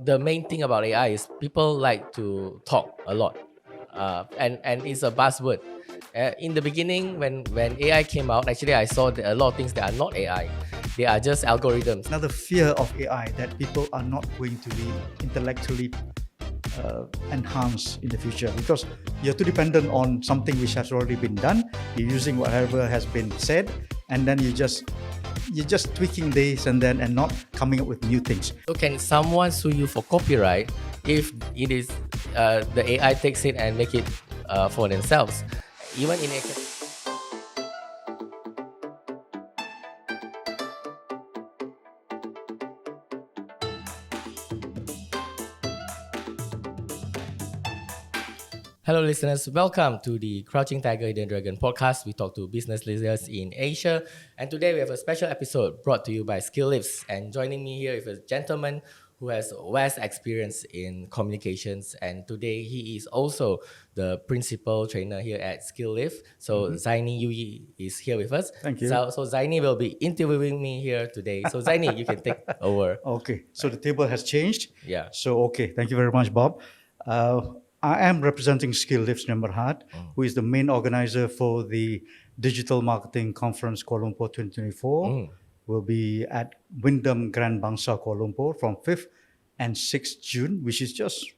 the main thing about AI is people like to talk a lot, and it's a buzzword. In the beginning, when AI came out, actually I saw a lot of things that are not AI. They are just algorithms. Another fear of AI that people are not going to be intellectually enhanced in the future, because you're too dependent on something which has already been done. You're using whatever has been said, and then you're just tweaking this and not coming up with new things. So can someone sue you for copyright if it is the AI takes it and make it for themselves? Even in Hello listeners, welcome to the Crouching Tiger, Hidden Dragon podcast. We talk to business leaders in Asia, and today we have a special episode brought to you by Skill-Lyft. And joining me here is a gentleman who has vast experience in communications, and today he is also the principal trainer here at Skill-Lyft. So 𝗕𝗍 is here with us. Thank you. So 𝗕𝗍 will be interviewing me here today. So 𝗕𝗍, you can take over. Okay, so the table has changed. Yeah. So okay, thank you very much, Bob. I am representing Skill-Lyft 𝗕𝗓𝗏, who is the main organizer for the Digital Marketing Conference Kuala Lumpur 2024. Will be at Wyndham Grand Bangsar Kuala Lumpur from 5th and 6th June, which is just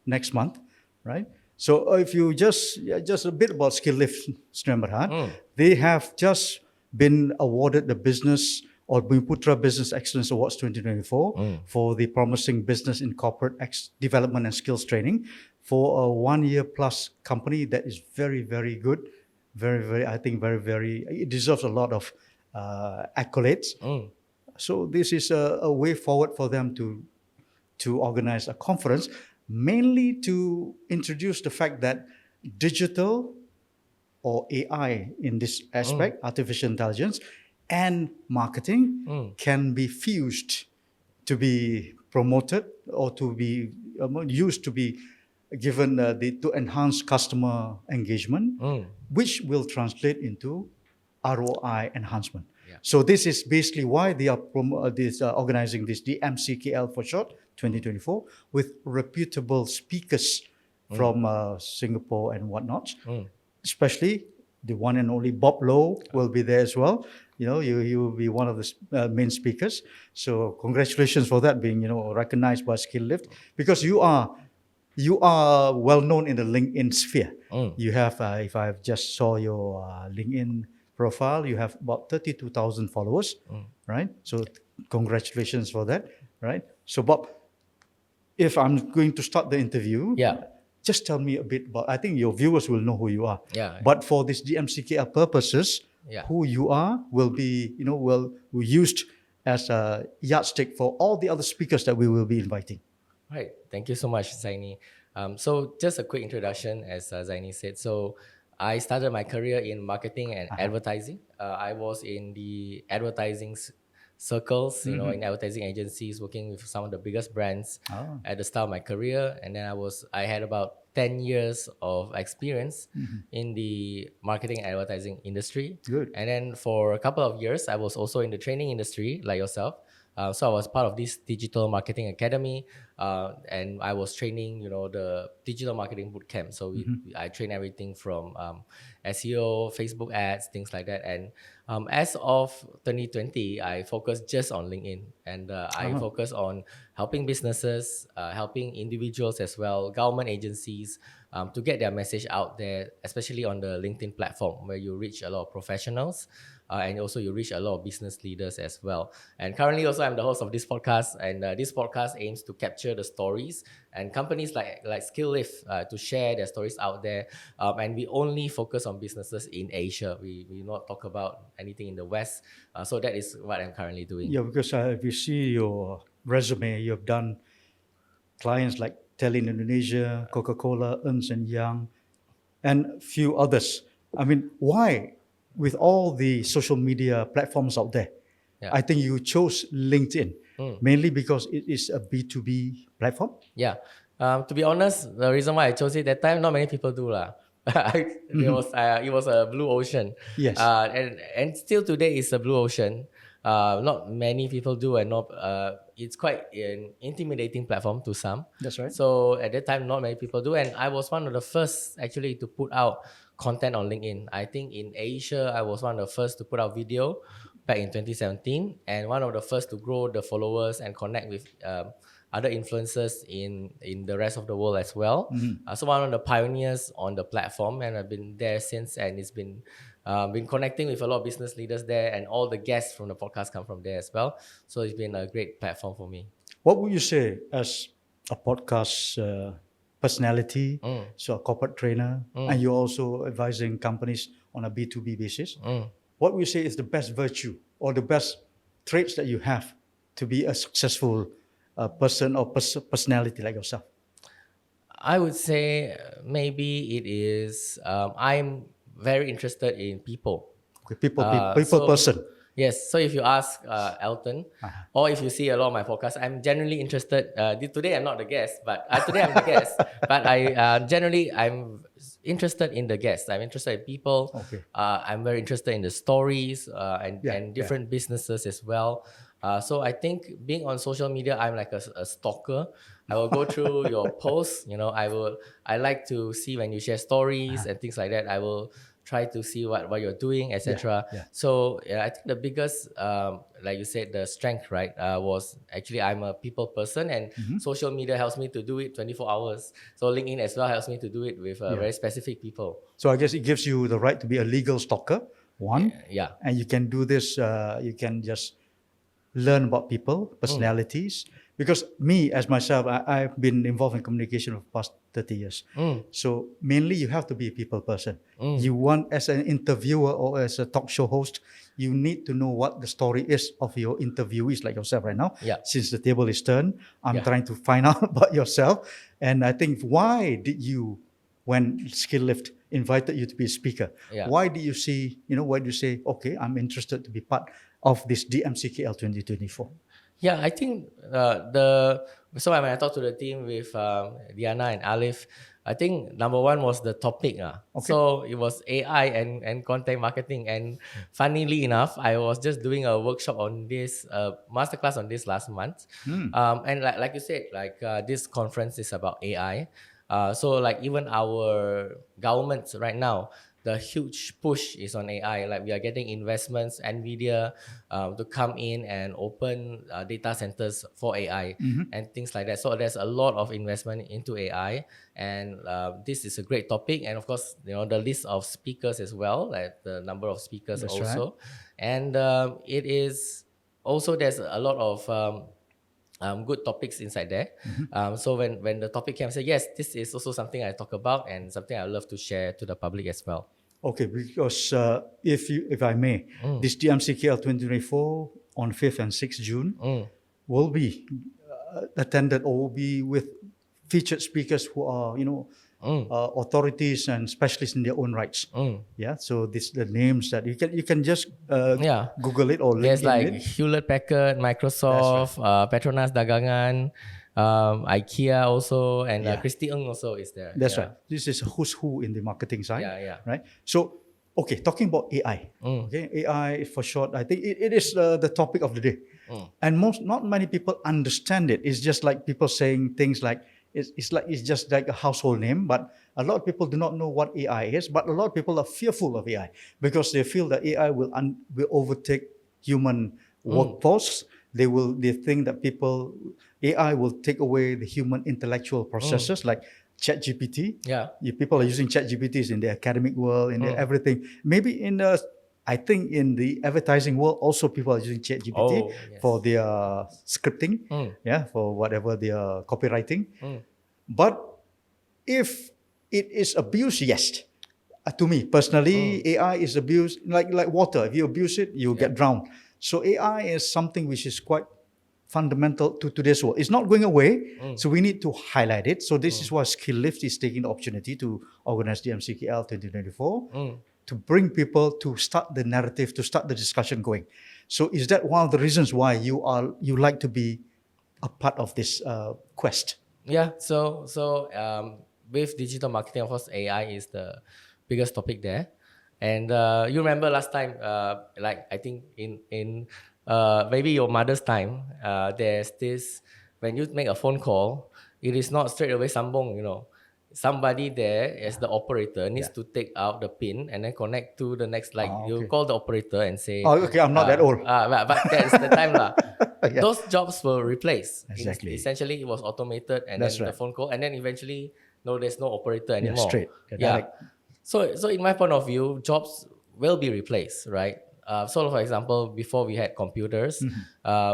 next month, right? So if you just a bit about Skill-Lyft 𝗕𝗓𝗏, they have just been awarded the business or Bumiputera Business Excellence Awards 2024 for the promising business in corporate development and skills training for a 1 year plus company that is very, very good. Very, I think very, it deserves a lot of accolades. So this is a way forward for them to organize a conference, mainly to introduce the fact that digital or AI in this aspect, artificial intelligence, and marketing can be fused to be promoted or to be used to be given to enhance customer engagement, which will translate into ROI enhancement. Yeah. So this is basically why they are organizing this DMCKL for short 2024 with reputable speakers from Singapore and whatnot, especially the one and only Bob Lowe will be there as well. You know, you will be one of the main speakers. So congratulations for that being recognized by Skill-Lyft, because you are well known in the LinkedIn sphere. You have, if I just saw your LinkedIn profile, you have about 32,000 followers, right? So congratulations for that, right? So Bob, if I'm going to start the interview, just tell me a bit about, I think your viewers will know who you are. Yeah. But for this DMCKL purposes, who you are will be, used as a yardstick for all the other speakers that we will be inviting. Right. Thank you so much, 𝗕𝗍. So just a quick introduction, as 𝗕𝗍 said. So I started my career in marketing and advertising. I was in the advertising circles, in advertising agencies, working with some of the biggest brands at the start of my career. And then I had about 10 years of experience in the marketing and advertising industry. Good. And then for a couple of years, I was also in the training industry, like yourself. So I was part of this digital marketing academy, and I was training, the digital marketing bootcamp. So I train everything from SEO, Facebook ads, things like that. And as of 2020, I focused just on LinkedIn, and I focus on helping businesses, helping individuals as well, government agencies, to get their message out there, especially on the LinkedIn platform, where you reach a lot of professionals. And also you reach a lot of business leaders as well. And currently also I'm the host of this podcast, and this podcast aims to capture the stories and companies like Skill-Lyft to share their stories out there. And we only focus on businesses in Asia. We not talk about anything in the West. So that is what I'm currently doing. Yeah, because if you see your resume, you've done clients like Tele Indonesia, Coca-Cola, Ernst & Young, and few others. I mean, why? With all the social media platforms out there, I think you chose LinkedIn mainly because it is a B2B platform. Yeah. To be honest, the reason why I chose it that time, not many people do lah. It was a blue ocean. it's quite an intimidating platform to some. That's right. So at that time, not many people do, and I was one of the first actually to put out content on LinkedIn. I think in Asia, I was one of the first to put out video back in 2017, and one of the first to grow the followers and connect with other influencers in the rest of the world as well. So one of the pioneers on the platform, and I've been there since, and it's been connecting with a lot of business leaders there, and all the guests from the podcast come from there as well. So it's been a great platform for me. What would you say as a podcast personality, so a corporate trainer, and you're also advising companies on a B2B basis? What would you say is the best virtue or the best traits that you have to be a successful person or personality like yourself? I would say maybe it is I'm very interested in people. Okay, people So- person. Yes. So if you ask Elton, or if you see a lot of my podcasts, I'm generally interested. Today I'm not the guest, but today I'm the guest. But I'm interested in the guests. I'm interested in people. Okay. I'm very interested in the stories and Yeah, different businesses as well. So I think being on social media, I'm like a stalker. I will go through your posts. I like to see when you share stories and things like that. I will try to see what you're doing, etc. Yeah. So I think the biggest, like you said, the strength, right, was actually I'm a people person, and social media helps me to do it 24 hours. So LinkedIn as well helps me to do it with very specific people. So I guess it gives you the right to be a legal stalker, one. Yeah. And you can do this, you can just learn about people, personalities. Because me, as myself, I've been involved in communication for the past 30 years. So mainly you have to be a people person. You want, as an interviewer or as a talk show host, you need to know what the story is of your interviewees like yourself right now. Yeah. Since the table is turned, I'm trying to find out about yourself. And I think, why did you, when Skill-Lyft invited you to be a speaker, why do you see, why do you say, okay, I'm interested to be part of this DMCKL 2024? Yeah, I think so when I talked to the team with Diana and Alif, I think number one was the topic. So it was AI and content marketing. And funnily enough, I was just doing a workshop on this, masterclass on this last month. And like you said, this conference is about AI. So like even our governments right now, the huge push is on AI. Like we are getting investments, NVIDIA, to come in and open data centers for AI and things like that. So there's a lot of investment into AI, and this is a great topic. And of course, the list of speakers as well, like the number of speakers. That's also, right. and it is also there's a lot of good topics inside there. So when the topic came, I said, yes, this is also something I talk about and something I love to share to the public as well. Okay, because if I may, this DMCKL 2024 on 5th and 6th June will be attended or will be with featured speakers who are, authorities and specialists in their own rights. Yeah, so this the names that you can just Google it or link There's like it. Hewlett-Packard, Microsoft, Petronas Dagangan, IKEA also, and Christy Ng also is there. That's right. This is who's who in the marketing side. Yeah. Right. So, okay, talking about AI. Okay, AI for short. I think it is the topic of the day, and not many people understand it. It's just like people saying things like it's just like a household name, but a lot of people do not know what AI is. But a lot of people are fearful of AI because they feel that AI will overtake human workforce. They think that AI will take away the human intellectual processes like ChatGPT. Yeah. People are using ChatGPTs in the academic world, in everything. Maybe I think in the advertising world also people are using ChatGPT for their scripting, for whatever their copywriting. But if it is abused, yes. To me personally, AI is abused like water. If you abuse it, you get drowned. So AI is something which is quite fundamental to today's world. It's not going away, so we need to highlight it. So this is why Skill-Lyft is taking the opportunity to organize the MCKL 2024 to bring people to start the narrative, to start the discussion going. So is that one of the reasons why you like to be a part of this quest? Yeah. So with digital marketing, of course, AI is the biggest topic there. And you remember last time, like I think in maybe your mother's time, there's this, when you make a phone call, it is not straight away sambung, somebody there as the operator needs to take out the pin and then connect to the next, like you Okay. call the operator and say, Oh, okay. I'm not that old. but that's the time lah. Yeah. Those jobs were replaced. Exactly. Essentially, it was automated, and That's then the right. phone call, and then eventually, no, there's no operator Yeah, anymore. straight. Yeah. Direct. So in my point of view, jobs will be replaced, right? So for example, before we had computers,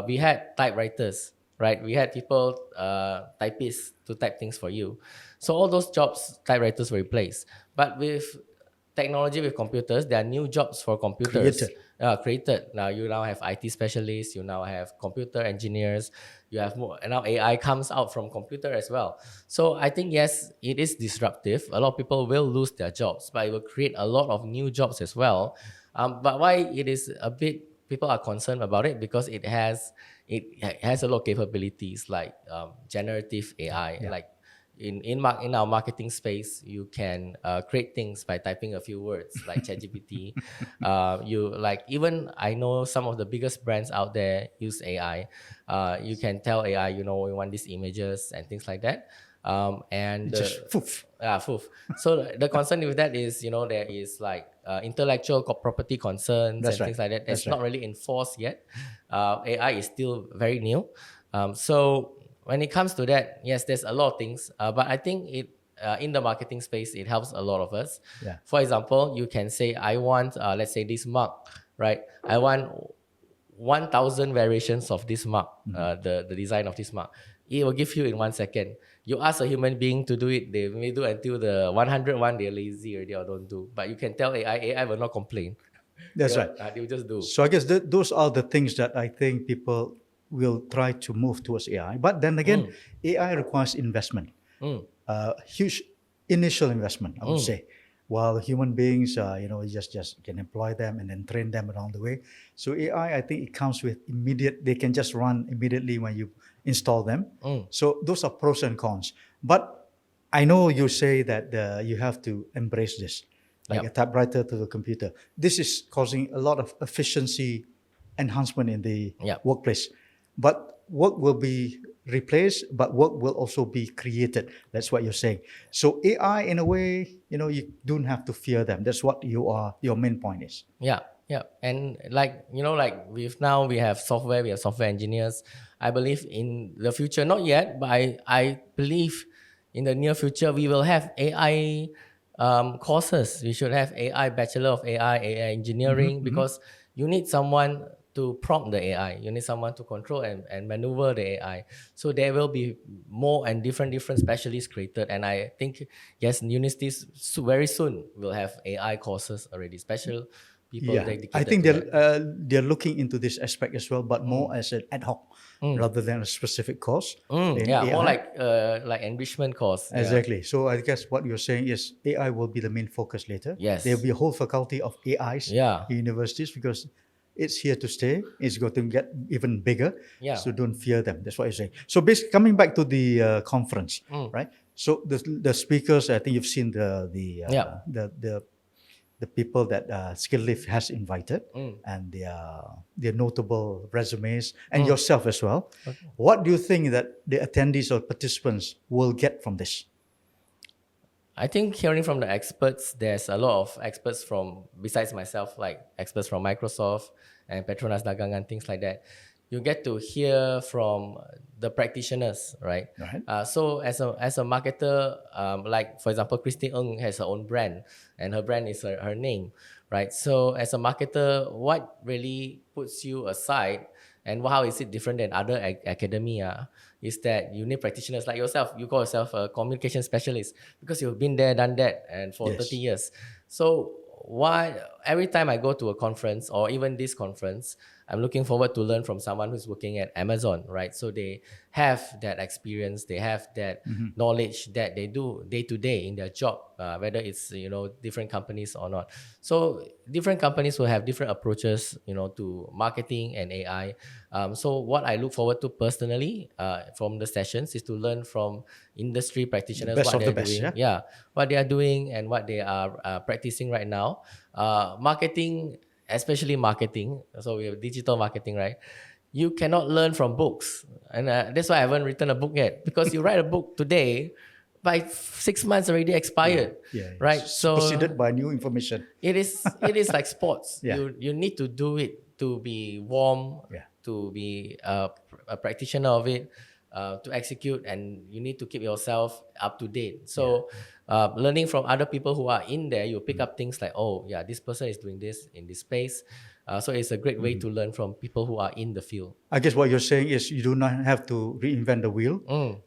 we had typewriters, right? We had people, typists to type things for you. So all those jobs, typewriters were replaced. But with technology, with computers, there are new jobs for computers created. Now you now have IT specialists, you now have computer engineers, you have more, and now AI comes out from computer as well. So I think yes, it is disruptive. A lot of people will lose their jobs, but it will create a lot of new jobs as well. But why it is a bit, people are concerned about it because it has a lot of capabilities like generative AI, like in our marketing space, you can create things by typing a few words like ChatGPT. You like, even I know some of the biggest brands out there use AI. You can tell AI, we want these images and things like that. And Just poof. Poof. So the concern with that is, there is like intellectual property concerns That's and right. things like that. That's That's not really enforced yet. AI is still very new. So when it comes to that, yes, there's a lot of things. But I think in the marketing space, it helps a lot of us. Yeah. For example, you can say, I want, let's say this mug, right? I want 1,000 variations of this mug, the design of this mug. It will give you in 1 second. You ask a human being to do it, they may do until the 101, they're lazy already or don't do. But you can tell AI will not complain. That's right. They will just do. So I guess those are the things that I think people will try to move towards AI. But then again, AI requires investment, huge initial investment, I would say. While human beings, you just can employ them and then train them along the way. So AI, I think it comes with immediate, they can just run immediately when you install them. So those are pros and cons. But I know you say that you have to embrace this, like a typewriter to the computer. This is causing a lot of efficiency enhancement in the workplace. But work will be replaced, but work will also be created. That's what you're saying. So AI, in a way, you don't have to fear them. That's what your main point is. Yeah. And like we have software engineers. I believe in the future, not yet, but I believe in the near future, we will have AI courses. We should have AI, Bachelor of AI engineering, because you need someone to prompt the AI. You need someone to control and maneuver the AI. So there will be more and different specialists created. And I think, yes, universities very soon will have AI courses already, special people dedicated I think to that. they're looking into this aspect as well, but more as an ad hoc rather than a specific course. In AI. More like enrichment course. Exactly. So I guess what you're saying is AI will be the main focus later. Yes. There will be a whole faculty of AIs in universities because it's here to stay. It's going to get even bigger. So don't fear them. That's what you're saying. So basically, coming back to the conference, right? So the speakers, I think you've seen the people that Skill-Lyft has invited and their notable resumes and yourself as well. Okay. What do you think that the attendees or participants will get from this? I think hearing from the experts, there's a lot of experts besides myself, like experts from Microsoft and Petronas Dagangan, things like that. You get to hear from the practitioners, right? So as a marketer, like for example, Christine Ng has her own brand, and her brand is her name, right? So as a marketer, what really puts you aside, and how is it different than other academia, is that you need practitioners like yourself. You call yourself a communication specialist because you've been there, done that, and for 30 years. So every time I go to a conference or even this conference, I'm looking forward to learn from someone who's working at Amazon, right? So they have that experience, they have that knowledge that they do day to day in their job, whether it's different companies or not. So different companies will have different approaches, to marketing and AI. So what I look forward to personally from the sessions is to learn from industry practitioners what they're doing, what they are doing and what they are practicing right now. Marketing especially marketing. So we have digital marketing, right? You cannot learn from books, and that's why I haven't written a book yet. Because you write a book today, by 6 months already expired, right? So superseded by new information. it is like sports. Yeah. You need to do it to be warm, to be a practitioner of it, to execute, and you need to keep yourself up to date. So learning from other people who are in there, you pick up things like, oh yeah, this person is doing this in this space. So it's a great way to learn from people who are in the field. I guess what you're saying is you do not have to reinvent the wheel.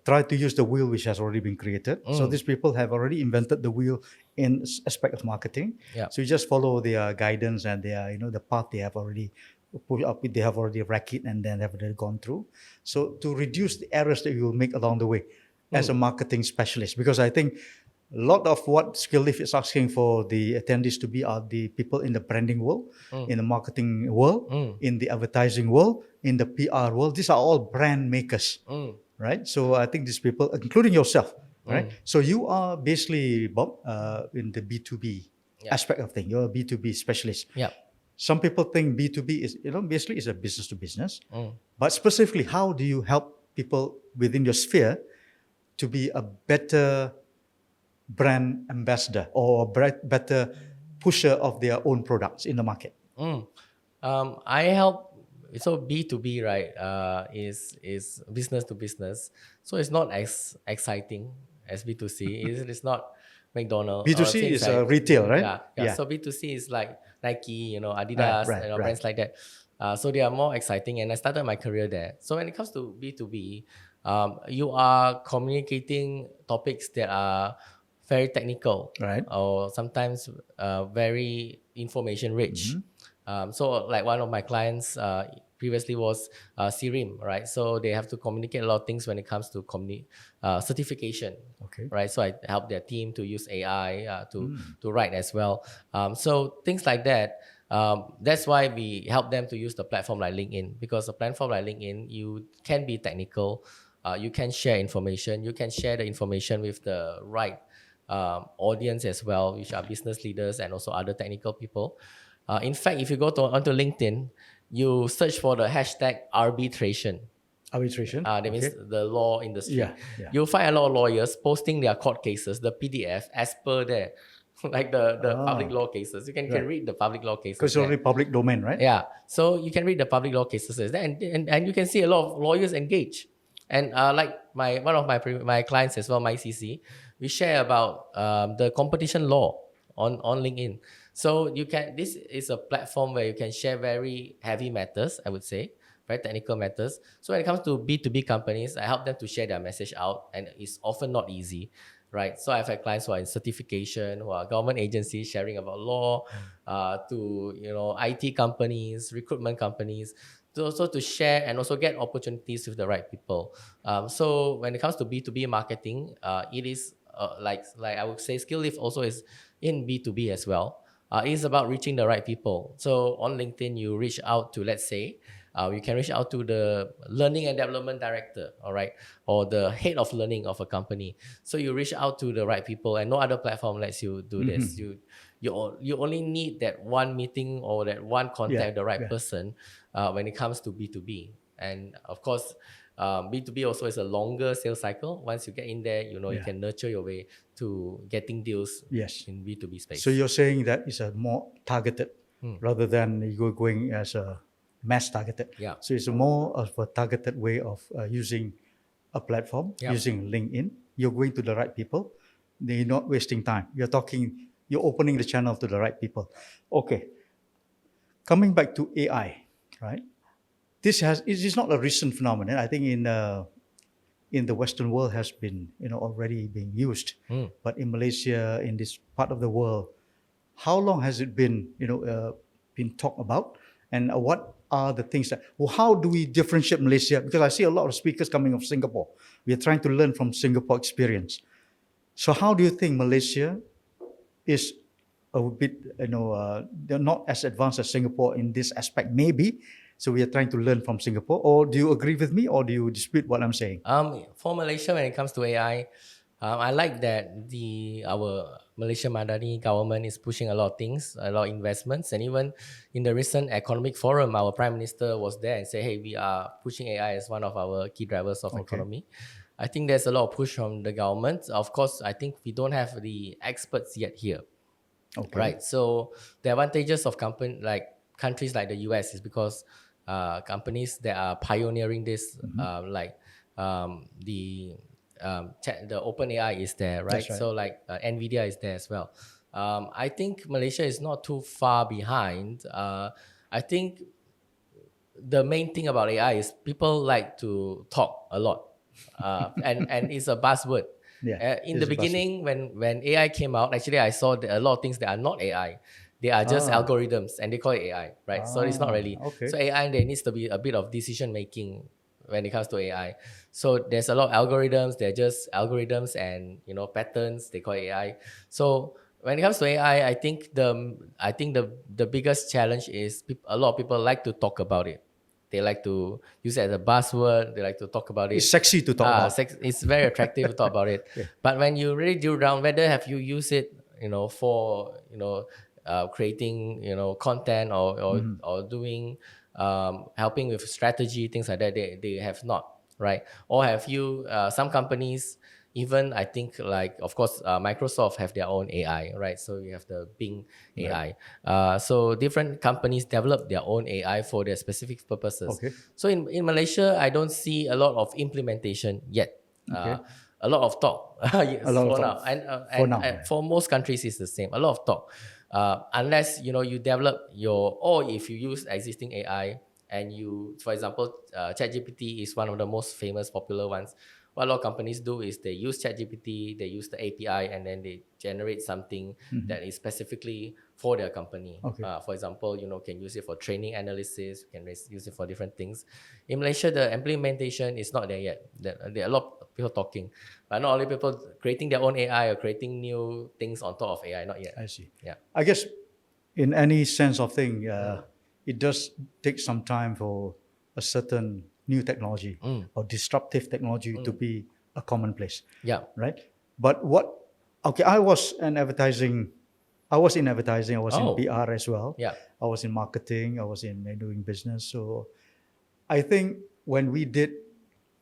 Try to use the wheel which has already been created. So these people have already invented the wheel in aspect of marketing. So you just follow their guidance and their, the path they have already put up, they have already racked and then have already gone through. So to reduce the errors that you will make along the way as a marketing specialist, because I think a lot of what Skill-Lyft is asking for the attendees to be are the people in the branding world, in the marketing world, in the advertising world, in the PR world. These are all brand makers, right? So I think these people, including yourself, right? So you are basically, Bob, in the B2B aspect of things. You're a B2B specialist. Yeah. Some people think B2B is, basically is a business to business. But specifically, how do you help people within your sphere to be a better brand ambassador or a better pusher of their own products in the market? I help. So B2B, right, is business to business. So it's not as exciting as B2C. It's not McDonald's. B2C is retail, right? Yeah. So B2C is like Nike, Adidas, brands like that. So they are more exciting, and I started my career there. So when it comes to B2B, you are communicating topics that are very technical, right? Or sometimes very information rich. So like one of my clients previously was 𝗕𝗲𝗃, right? So they have to communicate a lot of things when it comes to certification, right? So I help their team to use AI to write as well. So things like that. That's why we help them to use the platform like LinkedIn, because a platform like LinkedIn, you can be technical, you can share information, you can share the information with the right audience as well, which are business leaders and also other technical people. In fact, if you go onto LinkedIn, you search for the hashtag arbitration. That means the law industry. You'll find a lot of lawyers posting their court cases, the PDF, as per there. Like the public law cases. You can read the public law cases. Because it's already public domain, right? Yeah. So you can read the public law cases there, and you can see a lot of lawyers engage. And like one of my clients as well, 𝗕𝗊𝗀𝗧, we share about the competition law on LinkedIn. So this is a platform where you can share very heavy matters, I would say, very technical matters. So when it comes to B2B companies, I help them to share their message out, and it's often not easy, right? So I've had clients who are in certification, who are government agencies sharing about law, to IT companies, recruitment companies, to share and also get opportunities with the right people. So when it comes to B2B marketing, it is like I would say Skill-Lyft also is in B2B as well. It's about reaching the right people. So on LinkedIn, you reach out to, let's say, you can reach out to the learning and development director, all right, or the head of learning of a company. So you reach out to the right people, and no other platform lets you do this. You only need that one meeting or that one contact, the right person, when it comes to B2B. And of course, B2B also is a longer sales cycle. Once you get in there, you can nurture your way to getting deals in B2B space. So you're saying that it's a more targeted rather than you going as a mass targeted. So it's a more of a targeted way of using a platform, using LinkedIn. You're going to the right people. They're not wasting time. You're opening the channel to the right people. Okay. Coming back to AI, right? It is not a recent phenomenon. I think in the Western world has been already being used, but in Malaysia, in this part of the world, how long has it been been talked about, and what are the things how do we differentiate Malaysia? Because I see a lot of speakers coming from Singapore. We are trying to learn from Singapore experience. So how do you think Malaysia is a bit they're not as advanced as Singapore in this aspect, maybe? So we are trying to learn from Singapore. Or do you agree with me, or do you dispute what I'm saying? For Malaysia, when it comes to AI, I like that our Malaysia Madani government is pushing a lot of things, a lot of investments, and even in the recent economic forum, our prime minister was there and said, "Hey, we are pushing AI as one of our key drivers of economy." I think there's a lot of push from the government. Of course, I think we don't have the experts yet here, right? So the advantages of countries like the US is because companies that are pioneering this, the open AI is there, right? That's right. So Nvidia is there as well. I think Malaysia is not too far behind. I think the main thing about AI is people like to talk a lot, and it's a buzzword. In the beginning, when AI came out, actually I saw a lot of things that are not AI. They are just algorithms, and they call it AI, right? So it's not really. So AI, there needs to be a bit of decision making when it comes to AI. So there's a lot of algorithms. They're just algorithms and patterns. They call it AI. So when it comes to AI, I think the biggest challenge is a lot of people like to talk about it. They like to use it as a buzzword. They like to talk about it. It's sexy to talk about. It's very attractive to talk about it. But when you really drill down, whether have you used it, for creating content or doing helping with strategy, things like that, they have not, right? Or have you some companies, even I think of course Microsoft have their own AI, right? So you have the Bing AI. So different companies develop their own AI for their specific purposes. So in Malaysia, I don't see a lot of implementation yet. A lot of talk. Yes, for now. And for most countries, it's the same. A lot of talk. Unless you develop or if you use existing AI and for example, ChatGPT is one of the most famous popular ones. What a lot of companies do is they use ChatGPT, they use the API, and then they generate something that is specifically for their company. For example, can use it for training analysis, can use it for different things. In Malaysia, the implementation is not there yet. There are a lot of people talking, but not only people creating their own AI or creating new things on top of AI, not yet. I see. Yeah. I guess in any sense of thing, it does take some time for a certain new technology or disruptive technology to be a commonplace. Yeah. Right? But I was in advertising, I was in PR as well. Yeah. I was in marketing, I was in doing business. So I think when we did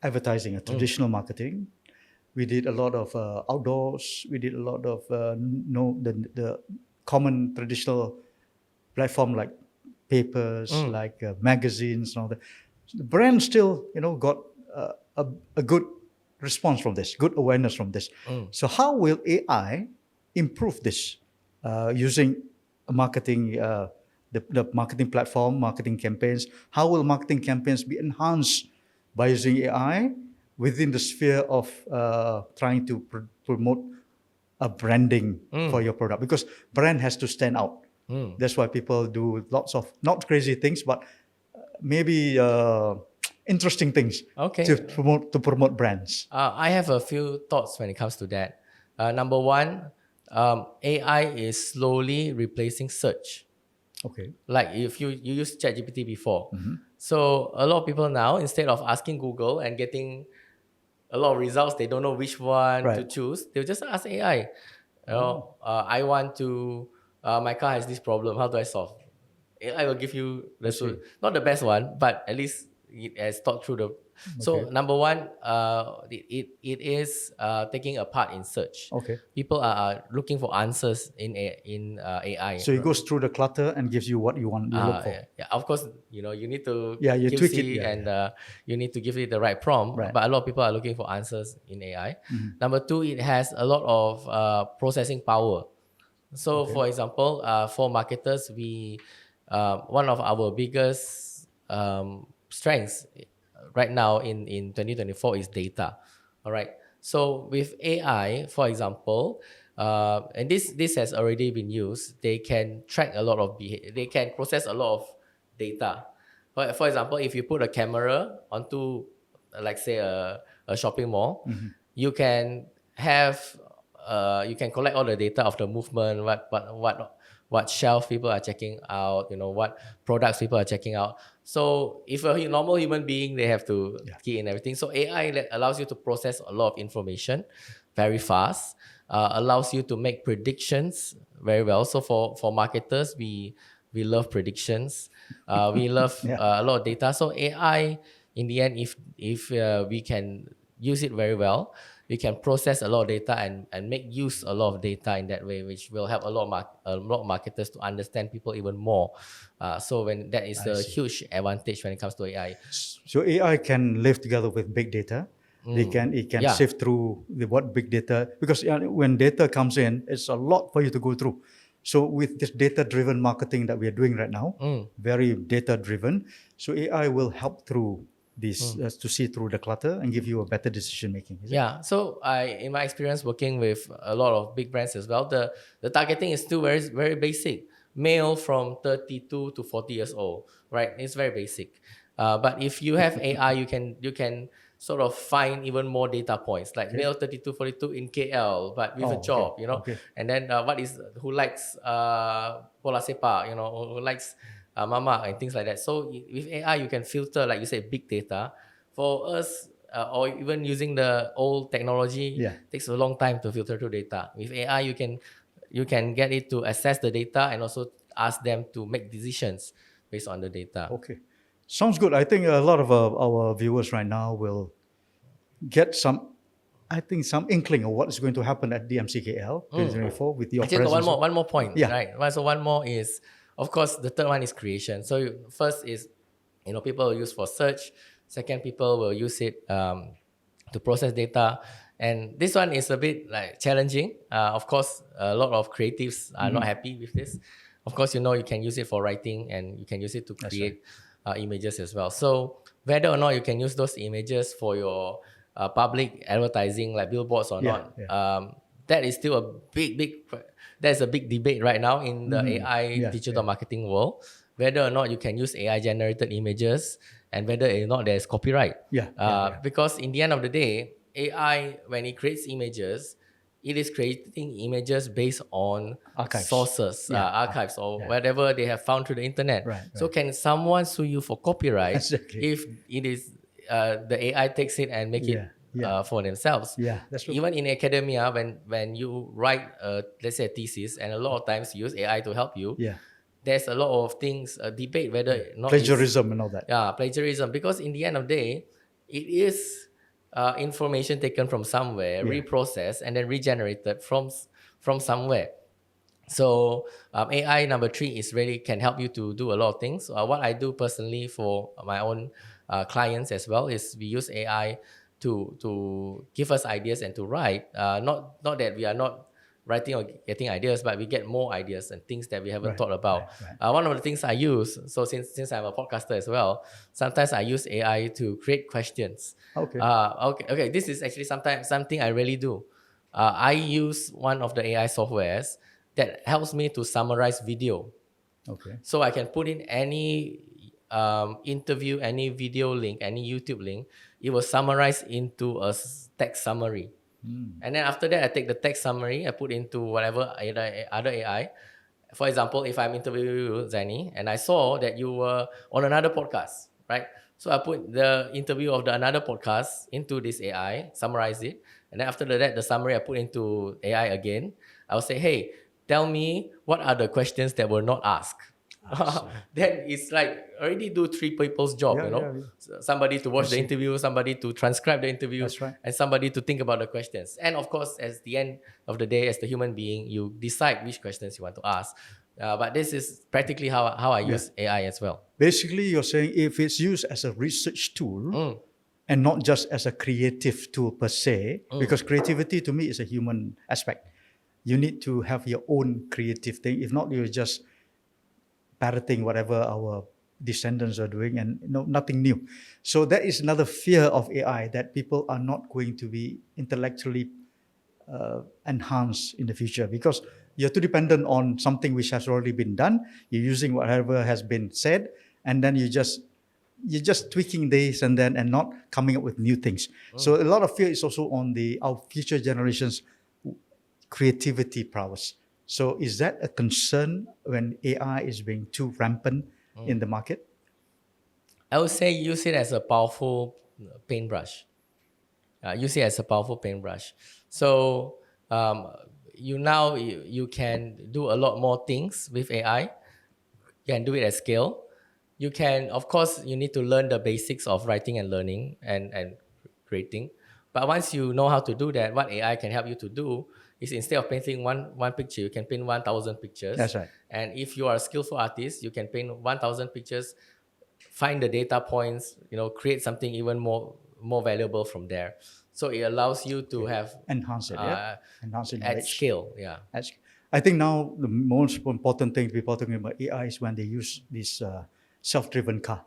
advertising, traditional marketing, we did a lot of outdoors, we did a lot of the common traditional platform like papers, like magazines and all that. The brand still, got a good response from this, good awareness from this. So how will AI improve this using marketing, the marketing platform, marketing campaigns? How will marketing campaigns be enhanced by using AI within the sphere of trying to promote a branding for your product? Because brand has to stand out. That's why people do lots of not crazy things, but maybe interesting things to promote brands. I have a few thoughts when it comes to that. Number one, AI is slowly replacing search. Like if you used ChatGPT before. So a lot of people now, instead of asking Google and getting a lot of results, they don't know which one to choose. They'll just ask AI. I want to, my car has this problem. How do I solve? AI will give you not the best one, but at least it has thought through the. So number one, it is taking a part in search. People are looking for answers in AI. So it goes through the clutter and gives you what you want to look for. Yeah, of course, you need to you tweak it, and you need to give it the right prompt. But a lot of people are looking for answers in AI. Number two, it has a lot of processing power. So for example, for marketers, one of our biggest strengths right now in 2024 is data. All right. So with AI, for example, and this has already been used, they can track a lot of they can process a lot of data. For example, if you put a camera onto, like say a shopping mall, you can have you can collect all the data of the movement, what shelf people are checking out, what products people are checking out. So if a normal human being, they have to key in everything. So AI allows you to process a lot of information. very fast, allows you to make predictions very well. So for marketers, we love predictions. We love Yeah. a lot of data. So AI, in the end, if we can use it very well, we can process a lot of data and make use a lot of data in that way, which will help a lot of marketers to understand people even more. So when that is a huge advantage when it comes to AI. So AI can live together with big data. It can Yeah. sift through what big data, because when data comes in, it's a lot for you to go through. So with this data-driven marketing that we are doing right now, very data-driven, so AI will help through this to see through the clutter and give you a better decision making. Yeah. So in my experience working with a lot of big brands as well, the targeting is still very, very basic. Male from 32 to 40 years old, right? It's very basic. But if you have AI, you can sort of find even more data points, like male 32, 42 in KL, but with a job, and then who likes bola sepak, who likes mama and things like that. So with AI, you can filter, like you said, big data. For us, or even using the old technology, takes a long time to filter through data. With AI, you can get it to assess the data and also ask them to make decisions based on the data. Okay, sounds good. I think a lot of our viewers right now will get some inkling of what is going to happen at DMCKL 2024 with your Actually, presence. one more point, right? So one more is, of course, the third one is creation. So first is, people will use for search. Second, people will use it to process data. And this one is a bit like challenging. Of course, a lot of creatives are not happy with this. Of course, you can use it for writing and you can use it to create images as well. So whether or not you can use those images for your public advertising like billboards or not, that is still a there's a big debate right now in the AI digital marketing world, whether or not you can use AI generated images and whether or not there's copyright. Because in the end of the day, AI, when it creates images, it is creating images based on Archives. sources, archives, or whatever they have found through the internet. So can someone sue you for copyright if it is the AI takes it and make it for themselves? Yeah, that's true. Even in academia, when you write, let's say a thesis, and a lot of times you use AI to help you, there's a lot of things, debate whether not plagiarism and all that. Yeah, plagiarism, because in the end of the day, it is information taken from somewhere, reprocessed, and then regenerated from somewhere. So AI number 3 is really can help you to do a lot of things. What I do personally for my own clients as well is we use AI to give us ideas and to write. Not that we are not writing or getting ideas, but we get more ideas and things that we haven't thought about. One of the things I use, so since I'm a podcaster as well, sometimes I use AI to create questions. Okay. This is actually something I really do. I use one of the AI softwares that helps me to summarize video. So I can put in any interview, any video link, any YouTube link. It will summarize into a text summary. And then after that, I take the text summary, I put into whatever other AI. For example, if I'm interviewing you, Zaini, and I saw that you were on another podcast, right? So I put the interview of another podcast into this AI, summarize it. And then after that, the summary I put into AI again. I'll say, hey, tell me what are the questions that were not asked. Then it's like already do 3 people's job, somebody to watch the interview, somebody to transcribe the interview, and somebody to think about the questions. And of course, at the end of the day, as the human being, you decide which questions you want to ask. But this is practically how I use AI as well. Basically, you're saying if it's used as a research tool and not just as a creative tool per se, because creativity to me is a human aspect. You need to have your own creative thing. If not, you're just parroting whatever our descendants are doing and nothing new. So that is another fear of AI, that people are not going to be intellectually enhanced in the future because you're too dependent on something which has already been done. You're using whatever has been said, and then you're just tweaking this and not coming up with new things. So a lot of fear is also on our future generations' creativity prowess. So is that a concern when AI is being too rampant in the market? I would say use it as a powerful paintbrush. use it as a powerful paintbrush. So you can do a lot more things with AI. You can do it at scale. You can, of course, you need to learn the basics of writing and learning and creating. But once you know how to do that, what AI can help you to do is, instead of painting one picture, you can paint 1,000 pictures. That's right. And if you are a skillful artist, you can paint 1,000 pictures, find the data points, create something even more valuable from there. So it allows you to have enhance it, enhance it at scale. Yeah. I think now the most important thing people are talking about AI is when they use this self-driven car.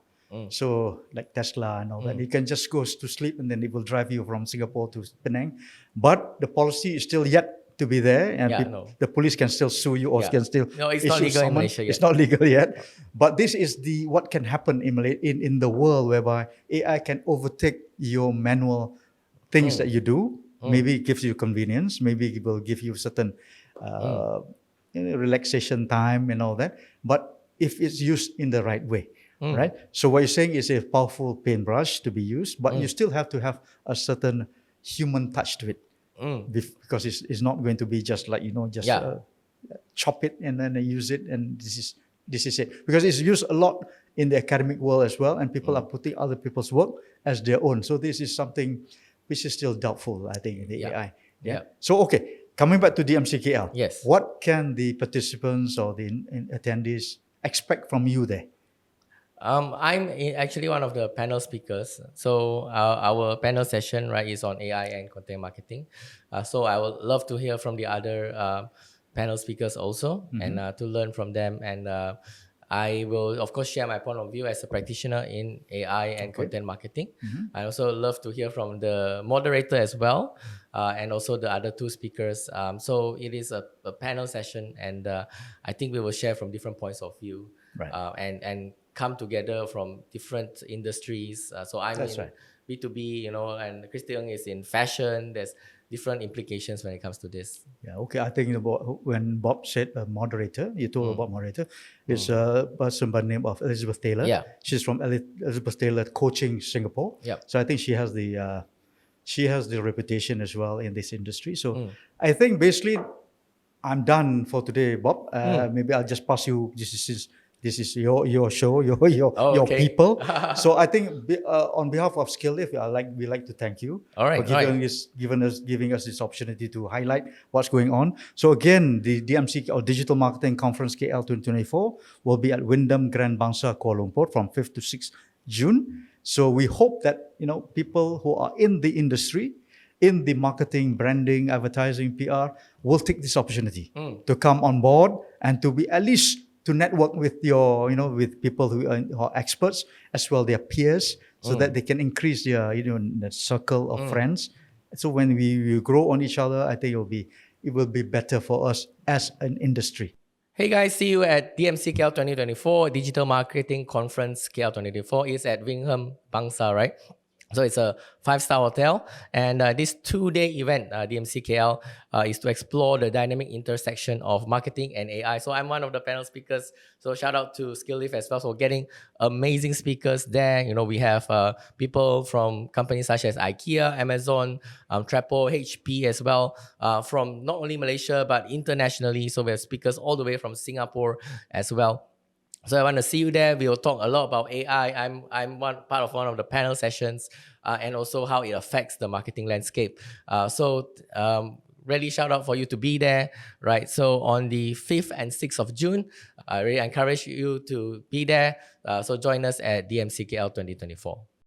So like Tesla and all that, you can just go to sleep and then it will drive you from Singapore to Penang. But the policy is still yet to be there, and the police can still sue you or can still it's not legal in Malaysia yet. It's not legal yet. But this is what can happen in the world, whereby AI can overtake your manual things that you do. Maybe it gives you convenience. Maybe it will give you certain relaxation time and all that. But if it's used in the right way, right? So what you're saying is a powerful paintbrush to be used, but you still have to have a certain human touch to it, because it's not going to be just like chop it and then use it and this is it. Because it's used a lot in the academic world as well, and people are putting other people's work as their own. So this is something which is still doubtful, I think, in the AI. So coming back to DMCKL, yes, what can the participants or the attendees expect from you there? I'm actually one of the panel speakers. So our panel session, right, is on AI and content marketing. So I would love to hear from the other panel speakers also, and to learn from them. And I will, of course, share my point of view as a practitioner in AI and content marketing. I also love to hear from the moderator as well, and also the other two speakers. So it is a panel session, and I think we will share from different points of view, and come together from different industries. So I'm in B2B, and Christy Ng is in fashion. There's different implications when it comes to this. I think about when Bob said moderator, you told about moderator. It's a person by the name of Elizabeth Taylor. She's from Elizabeth Taylor Coaching Singapore. So I think she has the reputation as well in this industry. So I think basically I'm done for today, Bob. Maybe I'll just pass you. This is your show, your people. So I think on behalf of Skill-Lyft, we like to thank you for giving us this opportunity to highlight what's going on. So again, the DMCK or Digital Marketing Conference KL 2024 will be at Wyndham Grand Bangsar, Kuala Lumpur from 5th to 6th June. So we hope that people who are in the industry, in the marketing, branding, advertising, PR, will take this opportunity to come on board and to be at least to network with with people who are experts, as well their peers, so that they can increase their the circle of friends. So when we grow on each other, I think it will be better for us as an industry. Hey guys, see you at DMCKL 2024 Digital Marketing Conference KL 2024. It's at Wyndham Bangsar, right? So it's a 5-star hotel, and this 2-day event, DMCKL, is to explore the dynamic intersection of marketing and AI. So I'm one of the panel speakers. So shout out to Skill-Lyft as well. So getting amazing speakers there. We have people from companies such as IKEA, Amazon, 𝗕𝗡𝗀, HP as well, from not only Malaysia but internationally. So we have speakers all the way from Singapore as well. So I want to see you there. We will talk a lot about AI. I'm part of one of the panel sessions, and also how it affects the marketing landscape. So really shout out for you to be there, right? So on the 5th and 6th of June, I really encourage you to be there. So join us at DMCKL 2024.